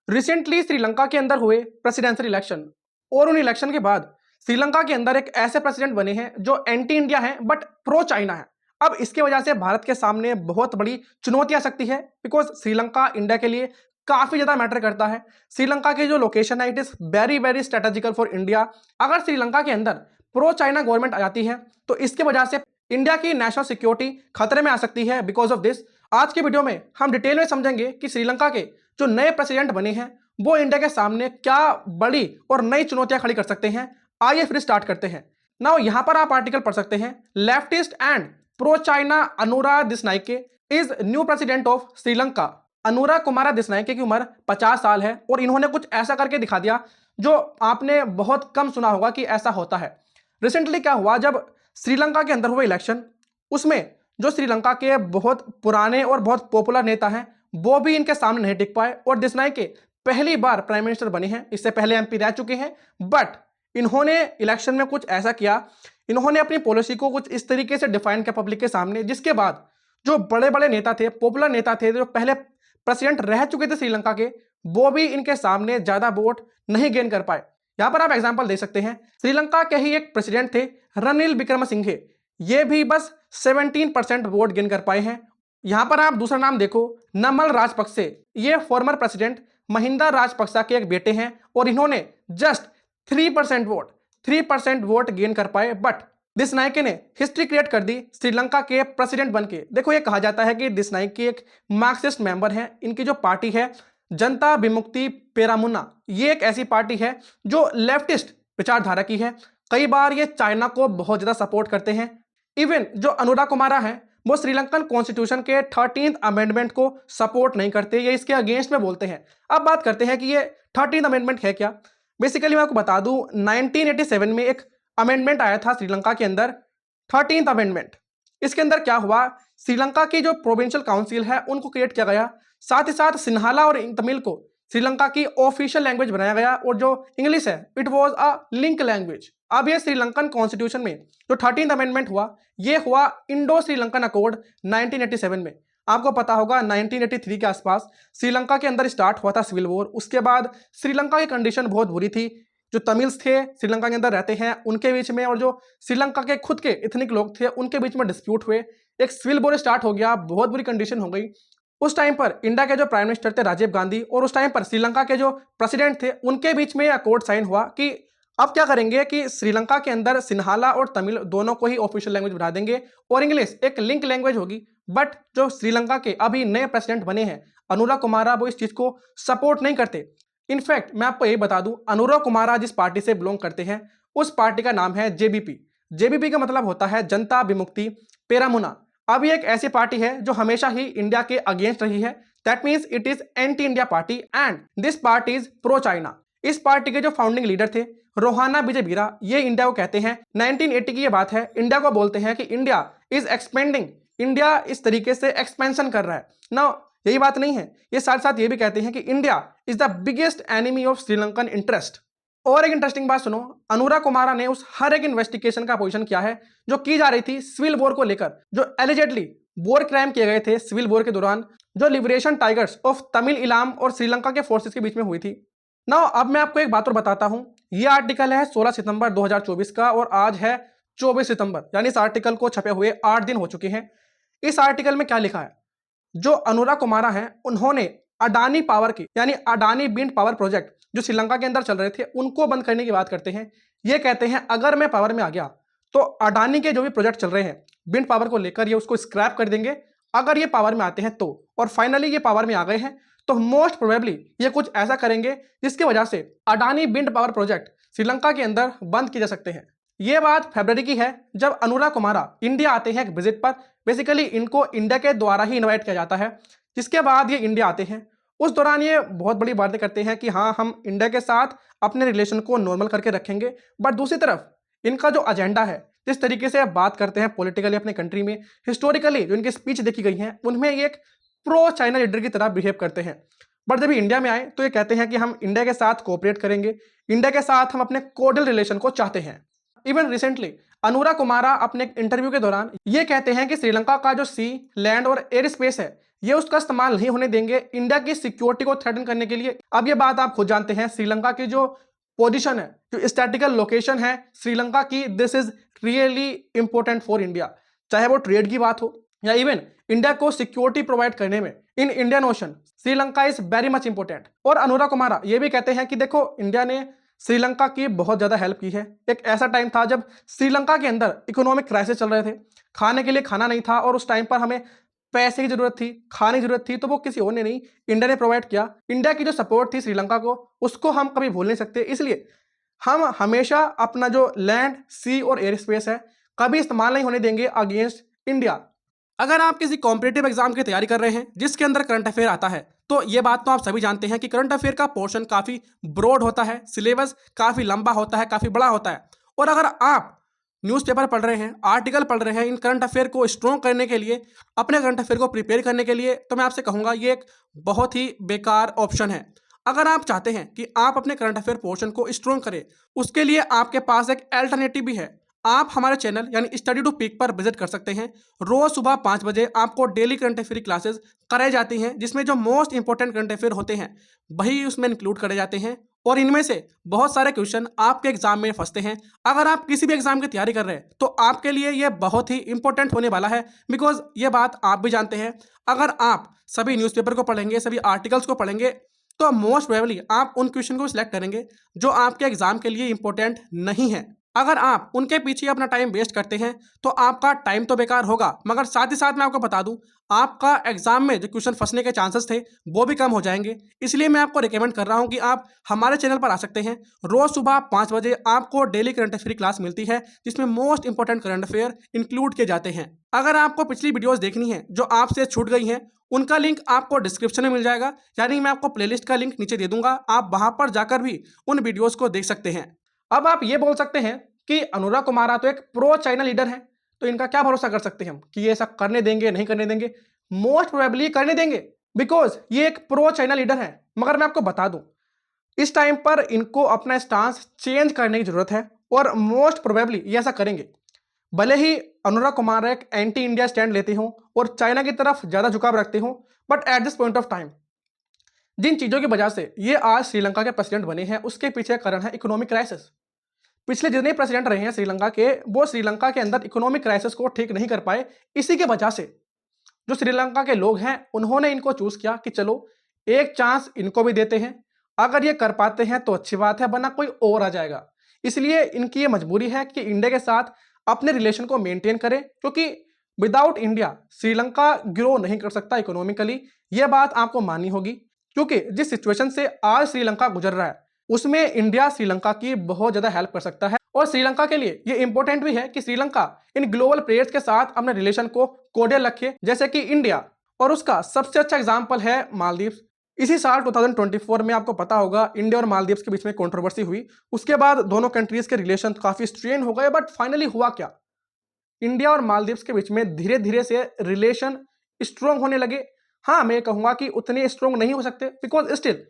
Recently Sri Lanka के अंदर हुए प्रेसिडेंशियल इलेक्शन और उन इलेक्शन के बाद श्रीलंका के अंदर एक ऐसे प्रेसिडेंट बने हैं जो एंटी इंडिया हैं बट प्रो चाइना है। अब इसके वजह से भारत के सामने बहुत बड़ी चुनौती आ सकती है बिकॉज श्रीलंका इंडिया के लिए काफी ज्यादा मैटर करता है। श्रीलंका की जो लोकेशन है it is very very strategical for India. अगर श्रीलंका के अंदर प्रो चाइना गवर्नमेंट आ जाती है तो इसके वजह से इंडिया की नेशनल सिक्योरिटी खतरे में आ सकती है। बिकॉज ऑफ दिस आज के वीडियो में हम डिटेल में समझेंगे कि श्रीलंका के जो नए प्रेसिडेंट बने हैं वो इंडिया के सामने क्या बड़ी और नई चुनौतियां खड़ी कर सकते हैं। आइए फिर स्टार्ट करते हैं। नाउ यहां पर आप आर्टिकल पढ़ सकते हैं, leftist and pro China Anura दिसनाइके is new president of Sri Lanka. Anura Kumara दिसनाइके की उम्र 50 साल है और इन्होंने कुछ ऐसा करके दिखा दिया जो आपने बहुत कम सुना होगा कि ऐसा होता है। रिसेंटली क्या हुआ, जब श्रीलंका के अंदर हुए इलेक्शन उसमें जो श्रीलंका के बहुत पुराने और बहुत पॉपुलर नेता हैं वो भी इनके सामने नहीं टिक पाए और दिसनाइके पहली बार प्राइम मिनिस्टर बने हैं। इससे पहले एमपी रह चुके हैं बट इन्होंने इलेक्शन में कुछ ऐसा किया, इन्होंने अपनी पॉलिसी को कुछ इस तरीके से डिफाइन किया पब्लिक के सामने जिसके बाद जो बड़े बड़े नेता थे, पॉपुलर नेता थे, जो पहले प्रेसिडेंट रह चुके थे श्रीलंका के, वो भी इनके सामने ज्यादा वोट नहीं गेन कर पाए। यहां पर आप एग्जांपल दे सकते हैं, श्रीलंका के ही एक प्रेसिडेंट थे रनिल विक्रमसिंघे, ये भी बस 17% वोट गेन कर पाए हैं। यहां पर आप दूसरा नाम देखो, नमल राजपक्से, ये फॉर्मर प्रेसिडेंट महिंदा राजपक्सा के एक बेटे हैं और इन्होंने जस्ट 3% वोट गेन कर पाए। बट दिसनाइके ने हिस्ट्री क्रिएट कर दी श्रीलंका के प्रेसिडेंट बनके। देखो ये कहा जाता है कि दिसनाइके एक मार्क्सिस्ट मेंबर हैं। इनकी जो पार्टी है जनता विमुक्ति पेरामुना, ये एक ऐसी पार्टी है जो लेफ्टिस्ट विचारधारा की है। कई बार ये चाइना को बहुत ज्यादा सपोर्ट करते हैं। इवन जो अनुरा कुमारा है वो श्रीलंकन कॉन्स्टिट्यूशन के 13th अमेंडमेंट को सपोर्ट नहीं करते, ये इसके अगेंस्ट में बोलते हैं। अब बात करते हैं कि ये 13th अमेंडमेंट है क्या। बेसिकली मैं आपको बता दूं 1987 में एक अमेंडमेंट आया था श्रीलंका के अंदर, 13th अमेंडमेंट। इसके अंदर क्या हुआ, श्रीलंका की जो प्रोविंशियल काउंसिल है उनको क्रिएट किया गया, साथ ही साथ सिन्हाला और तमिल को श्रीलंका की ऑफिशियल लैंग्वेज बनाया गया और जो इंग्लिश है it was a link language. अब ये श्रीलंकन कॉन्स्टिट्यूशन में जो 13th अमेंडमेंट हुआ ये हुआ इंडो श्रीलंकन अकॉर्ड 1987 में। आपको पता होगा 1983 के आसपास श्रीलंका के अंदर स्टार्ट हुआ था सिविल वॉर। उसके बाद श्रीलंका की कंडीशन बहुत बुरी थी, जो तमिल्स थे श्रीलंका के अंदर रहते हैं उनके बीच में और जो श्रीलंका के खुद के इथनिक लोग थे उनके बीच में डिस्प्यूट हुए, एक सिविल वॉर स्टार्ट हो गया, बहुत बुरी कंडीशन हो गई। उस टाइम पर इंडिया के जो प्राइम मिनिस्टर थे राजीव गांधी और उस टाइम पर श्रीलंका के जो प्रेसिडेंट थे उनके बीच में अकॉर्ड साइन हुआ कि अब क्या करेंगे कि श्रीलंका के अंदर सिन्हाला और तमिल दोनों को ही ऑफिशियल लैंग्वेज बना देंगे और इंग्लिश एक लिंक लैंग्वेज होगी। बट जो श्रीलंका के अभी नए प्रेसिडेंट बने हैं अनुरा कुमारा, वो इस चीज को सपोर्ट नहीं करते। इनफैक्ट मैं आपको यही बता दूं, अनुरा कुमारा जिस पार्टी से बिलोंग करते हैं उस पार्टी का नाम है जेबीपी। जेबीपी का मतलब होता है जनता विमुक्ति पेरामुना। अब ये एक ऐसी पार्टी है जो हमेशा ही इंडिया के अगेंस्ट रही है, that means it is anti India party and this party is pro China. इस पार्टी के जो फाउंडिंग लीडर थे रोहाना विजयवीरा, ये इंडिया को कहते हैं 1980 की ये बात है, इंडिया को बोलते हैं कि इंडिया इज एक्सपेंडिंग, इंडिया इस तरीके से एक्सपेंशन कर रहा है ना। यही बात नहीं है, ये साथ साथ ये भी कहते हैं कि India is the biggest enemy of Sri Lankan interest. और एक इंटरेस्टिंग बात सुनो, अनुरा कुमारा ने उस हर एक इन्वेस्टिगेशन का पोजीशन किया है जो की जा रही थी सिविल वॉर को लेकर, जो एलिजेडली वॉर क्राइम किए गए थे सिविल वॉर के दौरान, जो liberation tigers of Tamil Ilam और श्रीलंका के फोर्सेस के बीच में हुई थी ना। अब मैं आपको एक बात और बताता हूं, ये आर्टिकल है 16 सितंबर 2024 का और आज है 24 सितंबर, यानी इस आर्टिकल को छपे हुए 8 दिन हो चुके हैं। इस आर्टिकल में क्या लिखा है, जो अनुरा कुमारा हैं उन्होंने अडानी पावर की यानी अडानी विंड पावर प्रोजेक्ट जो श्रीलंका के अंदर चल रहे थे उनको बंद करने की बात करते हैं। ये कहते हैं अगर मैं पावर में आ गया तो अडानी के जो भी प्रोजेक्ट चल रहे हैं विंड पावर को लेकर ये उसको स्क्रैप कर देंगे अगर ये पावर में आते हैं तो। और फाइनली ये पावर में आ गए हैं तो मोस्ट प्रोबेबली ये कुछ ऐसा करेंगे जिसकी वजह से Adani wind power project Sri Lanka के अंदर बंद किए जा सकते हैं। ये बात फरवरी की है जब अनुरा कुमारा इंडिया आते हैं एक विजिट पर। बेसिकली इनको इंडिया के द्वारा ही इनवाइट किया जाता है, जिसके बाद ये इंडिया आते हैं। उस दौरान ये बहुत बड़ी बातें करते हैं कि हाँ हम इंडिया के साथ अपने रिलेशन को नॉर्मल करके रखेंगे। बट दूसरी तरफ इनका जो एजेंडा है, जिस तरीके से बात करते हैं पॉलिटिकली अपने कंट्री में, हिस्टोरिकली जो इनकी स्पीच देखी गई है उनमें ये एक प्रो चाइना लीडर की तरह बिहेव करते हैं। बट जब इंडिया में आए तो ये कहते हैं कि हम इंडिया के साथ कोऑपरेट करेंगे, इंडिया के साथ हम अपने कोर्डियल रिलेशन को चाहते हैं। इवन रिसेंटली अनुरा कुमारा अपने इंटरव्यू के दौरान ये कहते हैं कि श्रीलंका का जो सी, लैंड और एयर स्पेस है ये उसका इस्तेमाल नहीं होने देंगे इंडिया की सिक्योरिटी को थ्रेटन करने के लिए। अब ये बात आप खुद जानते हैं, श्रीलंका की जो पोजीशन है, जो स्टैटिकल लोकेशन है श्रीलंका की, this is really important for India. चाहे वो ट्रेड की बात हो या इवन इंडिया को सिक्योरिटी प्रोवाइड करने में in Indian ocean, Sri Lanka is very much important. और अनुराग कुमारा ये भी कहते हैं कि देखो, इंडिया ने श्रीलंका की बहुत ज्यादा हेल्प की है। एक ऐसा टाइम था जब श्रीलंका के अंदर इकोनॉमिक क्राइसिस चल रहे थे, खाने के लिए खाना नहीं था, और उस टाइम पर हमें पैसे की जरूरत थी, खाने की जरूरत थी, तो वो किसी और ने नहीं, इंडिया ने प्रोवाइड किया। इंडिया की जो सपोर्ट थी श्रीलंका को, उसको हम कभी भूल नहीं सकते। इसलिए हम हमेशा अपना जो लैंड, सी और एयर स्पेस है, कभी इस्तेमाल नहीं होने देंगे अगेंस्ट इंडिया। अगर आप किसी कॉम्पिटिटिव एग्जाम की तैयारी कर रहे हैं जिसके अंदर करंट अफेयर आता है, तो ये बात तो आप सभी जानते हैं कि करंट अफेयर का पोर्शन काफ़ी ब्रॉड होता है, सिलेबस काफ़ी लंबा होता है, काफ़ी बड़ा होता है। और अगर आप न्यूज़पेपर पढ़ रहे हैं, आर्टिकल पढ़ रहे हैं इन करंट अफेयर को स्ट्रॉन्ग करने के लिए, अपने करंट अफेयर को प्रिपेयर करने के लिए, तो मैं आपसे कहूँगा ये एक बहुत ही बेकार ऑप्शन है। अगर आप चाहते हैं कि आप अपने करंट अफेयर पोर्शन को स्ट्रॉन्ग करें, उसके लिए आपके पास एक अल्टरनेटिव भी है। आप हमारे चैनल यानी स्टडी टू पीक पर विजिट कर सकते हैं। रोज सुबह 5 बजे आपको डेली करंट अफेयर क्लासेस कराई जाती हैं, जिसमें जो मोस्ट इंपॉर्टेंट करंट अफेयर होते हैं वही उसमें इंक्लूड करे जाते हैं, और इनमें से बहुत सारे क्वेश्चन आपके एग्जाम में फंसते हैं। अगर आप किसी भी एग्जाम की तैयारी कर रहे हैं तो आपके लिए ये बहुत ही इंपॉर्टेंट होने वाला है, बिकॉज ये बात आप भी जानते हैं, अगर आप सभी न्यूज़पेपर को पढ़ेंगे, सभी आर्टिकल्स को पढ़ेंगे, तो मोस्ट प्रोबेबली आप उन क्वेश्चन को सिलेक्ट करेंगे जो आपके एग्जाम के लिए इंपॉर्टेंट नहीं है। अगर आप उनके पीछे अपना टाइम वेस्ट करते हैं तो आपका टाइम तो बेकार होगा, मगर साथ ही साथ मैं आपको बता दूं, आपका एग्जाम में जो क्वेश्चन फंसने के चांसेस थे वो भी कम हो जाएंगे। इसलिए मैं आपको रिकमेंड कर रहा हूं कि आप हमारे चैनल पर आ सकते हैं। रोज सुबह 5 बजे आपको डेली करंट अफेयर क्लास मिलती है, जिसमें most important current affair include किए जाते हैं। अगर आपको पिछली वीडियोज देखनी है जो आपसे छूट गई हैं, उनका लिंक आपको डिस्क्रिप्शन में मिल जाएगा, यानी मैं आपको प्लेलिस्ट का लिंक नीचे दे दूंगा, आप वहां पर जाकर भी उन वीडियोस को देख सकते हैं। अब आप ये बोल सकते हैं कि अनुराग कुमारा तो एक प्रो चाइना लीडर है, तो इनका क्या भरोसा कर सकते हैं हम कि ये ऐसा करने देंगे, नहीं करने देंगे? मोस्ट प्रोबेबली करने देंगे, बिकॉज ये एक प्रो चाइना लीडर है। मगर मैं आपको बता दूं, इस टाइम पर इनको अपना स्टांस चेंज करने की जरूरत है, और मोस्ट प्रोबेबली ये ऐसा करेंगे। भले ही अनुराग कुमार एक एंटी इंडिया स्टैंड लेते हों और चाइना की तरफ ज्यादा झुकाव रखते हों, but at this point of time जिन चीजों की वजह से ये आज श्रीलंका के प्रेसिडेंट बने हैं, उसके पीछे कारण है इकोनॉमिक क्राइसिस। पिछले जितने प्रेसिडेंट रहे हैं श्रीलंका के, वो श्रीलंका के अंदर इकोनॉमिक क्राइसिस को ठीक नहीं कर पाए। इसी के वजह से जो श्रीलंका के लोग हैं उन्होंने इनको चूज किया कि चलो एक चांस इनको भी देते हैं, अगर ये कर पाते हैं तो अच्छी बात है, वरना कोई और आ जाएगा। इसलिए इनकी ये मजबूरी है कि इंडिया के साथ अपने रिलेशन को मेंटेन करें, क्योंकि विदाउट इंडिया श्रीलंका ग्रो नहीं कर सकता इकोनॉमिकली। ये बात आपको माननी होगी, क्योंकि जिस सिचुएशन से आज श्रीलंका गुजर रहा है उसमें इंडिया श्रीलंका की बहुत ज्यादा हेल्प कर सकता है। और श्रीलंका के लिए ये इंपॉर्टेंट भी है कि श्रीलंका इन ग्लोबल प्लेयर्स के साथ अपने रिलेशन को कोडियल रखे, जैसे कि इंडिया। और उसका सबसे अच्छा एग्जांपल है मालदीव्स। इसी साल 2024 में आपको पता होगा इंडिया और मालदीव्स के बीच में कंट्रोवर्सी हुई, उसके बाद दोनों कंट्रीज के रिलेशन काफी स्ट्रेन हो गए। बट फाइनली हुआ क्या, इंडिया और मालदीव्स के बीच में धीरे धीरे से रिलेशन स्ट्रॉन्ग होने लगे। हाँ, मैं कहूंगा कि उतने स्ट्रॉन्ग नहीं हो सकते, बिकॉज स्टिल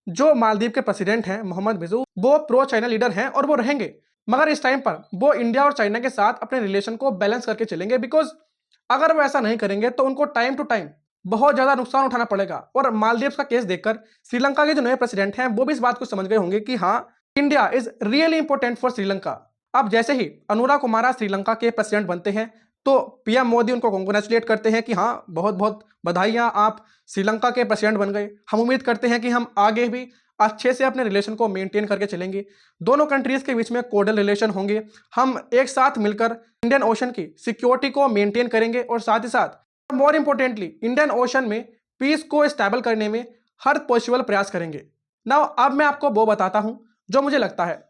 जो मालदीव के प्रेसिडेंट हैं मोहम्मद बिजू, वो प्रो चाइना लीडर हैं और वो रहेंगे। मगर इस टाइम पर वो इंडिया और चाइना के साथ अपने रिलेशन को बैलेंस करके चलेंगे, बिकॉज अगर वो ऐसा नहीं करेंगे तो उनको टाइम टू टाइम बहुत ज्यादा नुकसान उठाना पड़ेगा। और मालदीव का केस देखकर श्रीलंका के जो नए प्रेसिडेंट हैं वो भी इस बात को समझ गए होंगे कि हाँ, India is really important for Sri Lanka. अब जैसे ही अनुराग कुमारा श्रीलंका के प्रेसिडेंट बनते हैं तो पीएम मोदी उनको कांग्रेचुलेट करते हैं कि हाँ, बहुत बहुत बधाइयां, आप श्रीलंका के प्रेसिडेंट बन गए। हम उम्मीद करते हैं कि हम आगे भी अच्छे से अपने रिलेशन को मेंटेन करके चलेंगे, दोनों कंट्रीज के बीच में कोर्डियल रिलेशन होंगे, हम एक साथ मिलकर इंडियन ओशन की सिक्योरिटी को मेंटेन करेंगे, और साथ ही साथ मोर इंपोर्टेंटली इंडियन ओशन में पीस को स्टेबल करने में हर पॉसिबल प्रयास करेंगे। नाउ अब मैं आपको वो बताता हूं जो मुझे लगता है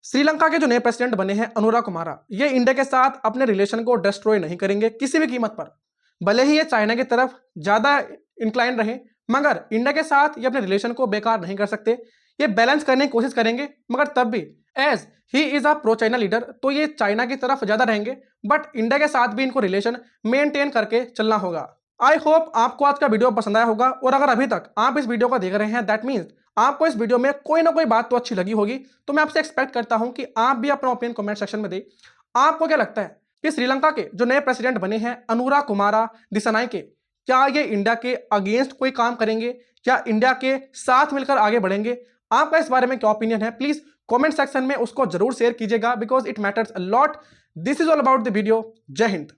श्रीलंका के जो नए प्रेसिडेंट बने हैं अनुराग कुमारा, ये इंडिया के साथ अपने रिलेशन को डिस्ट्रॉय नहीं करेंगे किसी भी कीमत पर। भले ही ये चाइना की तरफ ज्यादा इंक्लाइन रहे, मगर इंडिया के साथ ये अपने रिलेशन को बेकार नहीं कर सकते। ये बैलेंस करने की कोशिश करेंगे, मगर तब भी as he is a pro China leader तो ये चाइना की तरफ ज्यादा रहेंगे, बट इंडिया के साथ भी इनको रिलेशन मेंटेन करके चलना होगा। आई होप आपको आज का वीडियो पसंद आया होगा, और अगर अभी तक आप इस वीडियो को देख रहे हैं दैट मीन्स आपको इस वीडियो में कोई ना कोई बात तो अच्छी लगी होगी। तो मैं आपसे एक्सपेक्ट करता हूं कि आप भी अपना ओपिनियन कमेंट सेक्शन में दें। आपको क्या लगता है कि श्रीलंका के जो नए प्रेसिडेंट बने हैं अनुराग कुमारा दिसानायके, क्या ये इंडिया के अगेंस्ट कोई काम करेंगे या इंडिया के साथ मिलकर आगे बढ़ेंगे? आपका इस बारे में क्या ओपिनियन है? प्लीज कमेंट सेक्शन में उसको जरूर शेयर कीजिएगा, because it matters a lot. This is all about the video. जय हिंद।